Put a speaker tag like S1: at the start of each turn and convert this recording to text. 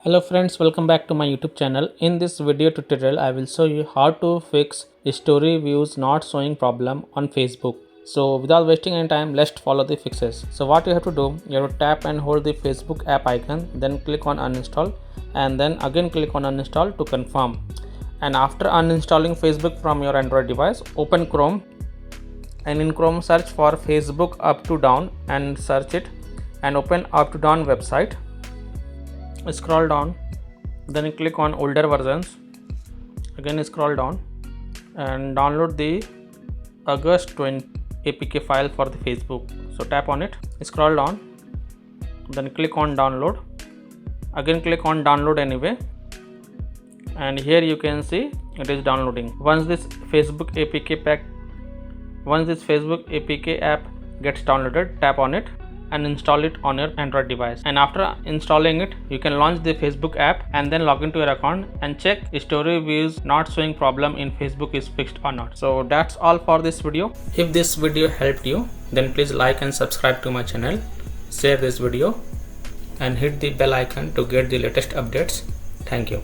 S1: Hello friends, welcome back to my YouTube channel. In this video tutorial, I will show you how to fix story views not showing problem on Facebook. So without wasting any time, let's follow the fixes. So what you have to do, you have to tap and hold the Facebook app icon, then click on uninstall and then again click on uninstall to confirm. And after uninstalling Facebook from your Android device, open Chrome and in Chrome search for Facebook up to down and search it and open up to down website. Scroll down, then click on older versions, again scroll down and download the August 20 APK file for the Facebook. So tap on it, scroll down, then click on download, again click on download anyway, and here you can see it is downloading. Once this Facebook APK app gets downloaded, tap on it and install it on your Android device. And after installing it, you can launch the Facebook app and then log into your account and check story views not showing problem in Facebook is fixed or not. So that's all for this video. If this video helped you, then please like and subscribe to my channel, share this video and hit the bell icon to get the latest updates. Thank you.